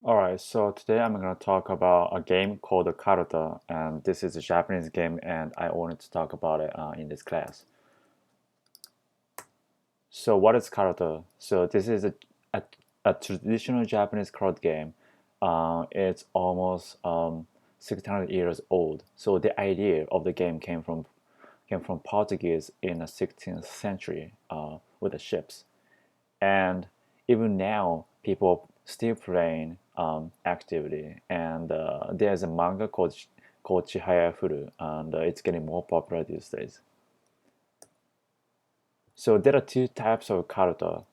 Alright, so today I'm going to talk about a game called Karuta, and this is a Japanese game, and I wanted to talk about it in this class. So, what is Karuta? So, this is a, a traditional Japanese card game. It's almost 600 years old. So, the idea of the game came from Portuguese in the 16th century with the ships. And even now people still playing actively, and there's a manga called Chihaya Furu, and it's getting more popular these days. So there are two types of Karuta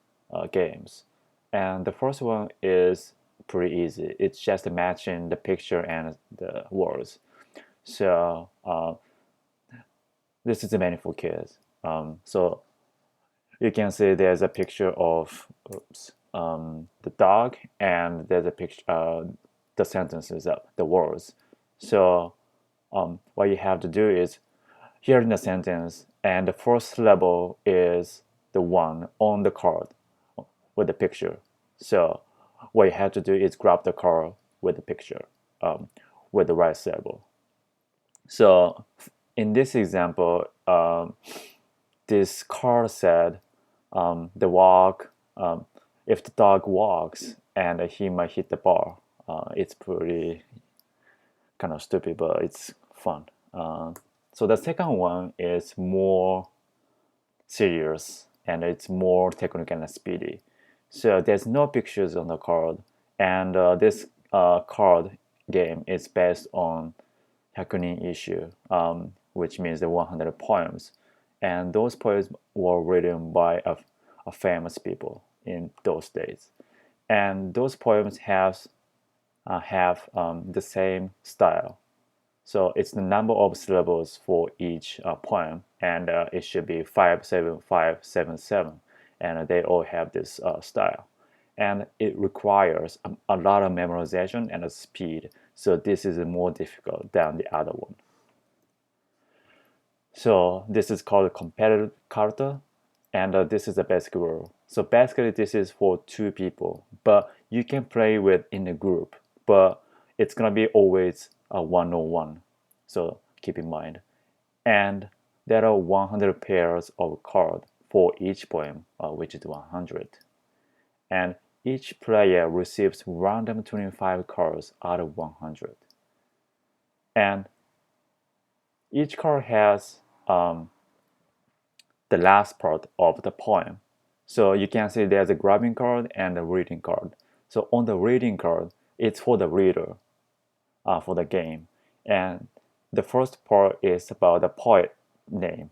games, and the first one is pretty easy. It's just matching the picture and the words. So this is mainly for kids. So you can see there's a picture of the dog, and there's a picture, the sentences, the words. So what you have to do is here in the sentence, and the first syllable is the one on the card with the picture. So what you have to do is grab the card with the picture, with the right syllable. So in this example, this card said the walk, if the dog walks and he might hit the bar. It's pretty kind of stupid, but it's fun. So the second one is more serious, and it's more technical and speedy. So there's no pictures on the card, and this card game is based on Hakunin issue, which means the 100 poems. And those poems were written by a famous people in those days. And those poems have the same style. So it's the number of syllables for each poem, and it should be 57577, and they all have this style. And it requires a lot of memorization and a speed, so this is more difficult than the other one. So this is called competitive Karuta, and this is the basic rule. So basically this is for two people, but you can play with in a group, but it's gonna be always a one-on-one. So keep in mind. And there are 100 pairs of cards for each poem, which is 100. And each player receives random 25 cards out of 100. And each card has the last part of the poem. So you can see there's a grabbing card and a reading card. So on the reading card, it's for the reader, for the game. And the first part is about the poet name.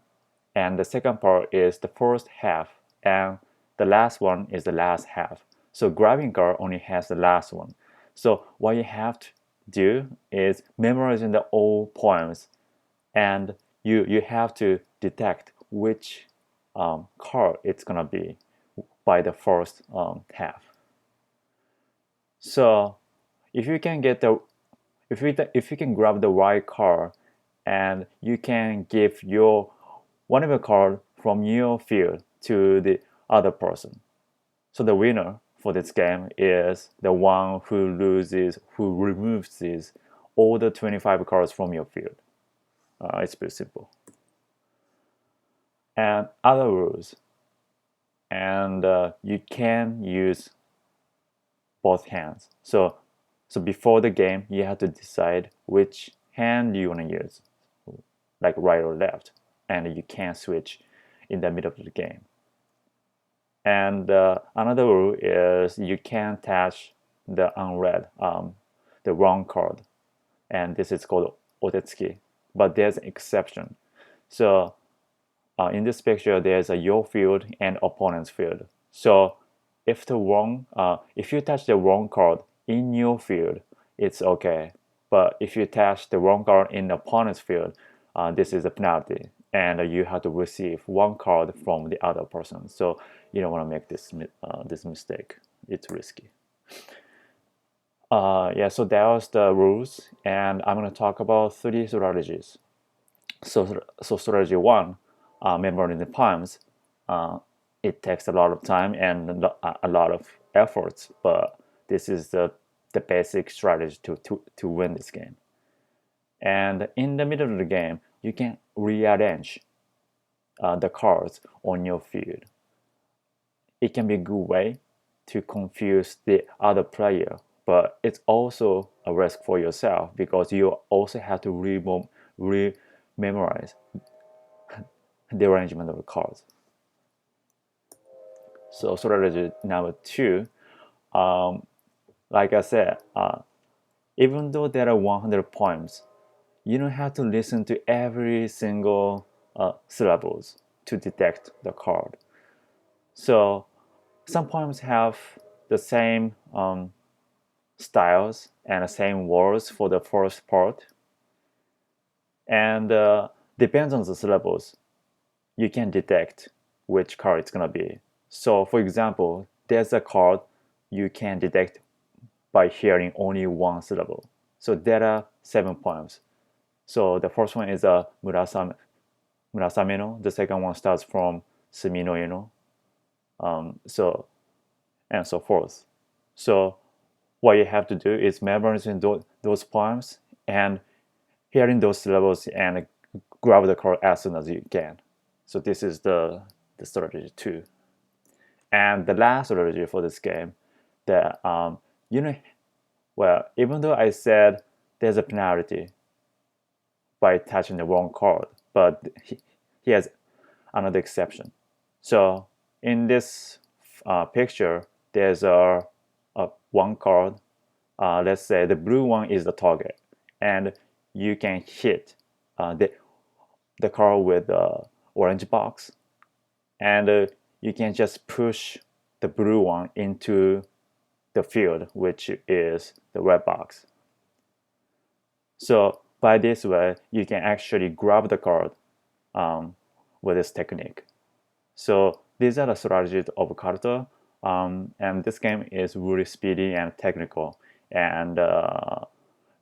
And the second part is the first half. And the last one is the last half. So grabbing card only has the last one. So what you have to do is memorizing the old poems, and you have to detect which card it's gonna be by the first half. So if you can get the if you can grab the right card, and you can give your one of the card from your field to the other person. So the winner for this game is the one who removes these all the 25 cards from your field. It's pretty simple. And other rules, and you can use both hands. So before the game, you have to decide which hand you want to use, like right or left, and you can't switch in the middle of the game. And another rule is you can't touch the unread, the wrong card, and this is called otetsuki. But there's an exception. So in this picture, there's a your field and opponent's field. So if you touch the wrong card in your field, it's okay. But if you touch the wrong card in the opponent's field, this is a penalty, and you have to receive one card from the other person. So you don't want to make this mistake. It's risky. Yeah, so that was the rules, and I'm going to talk about 3 strategies. So strategy one, memorizing the poems. It takes a lot of time and a lot of efforts, but this is the the basic strategy to win this game. And in the middle of the game, you can rearrange the cards on your field. It can be a good way to confuse the other player, but it's also a risk for yourself because you also have to memorize the arrangement of the cards. So strategy number 2, like I said, even though there are 100 poems, you don't have to listen to every single syllables to detect the card. So some poems have the same styles and the same words for the first part, and depends on the syllables, you can detect which card it's gonna be. So for example, there's a card you can detect by hearing only one syllable. So there are 7 poems. So the first one is a murasame no. The second one starts from sumi no no. So and so forth. So what you have to do is memorizing those poems and hearing those syllables and grab the card as soon as you can. So this is the strategy 2. And the last strategy for this game, that well, even though I said there's a penalty by touching the wrong card, but he has another exception. So in this picture, there's a one card. Let's say the blue one is the target, and you can hit the card with the orange box, and you can just push the blue one into the field, which is the red box. So by this way, you can actually grab the card with this technique. So these are the strategies of Karuta, and this game is really speedy and technical, and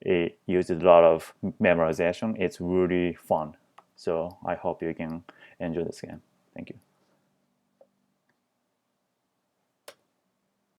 it uses a lot of memorization. It's really fun. So I hope you can enjoy this game. Thank you.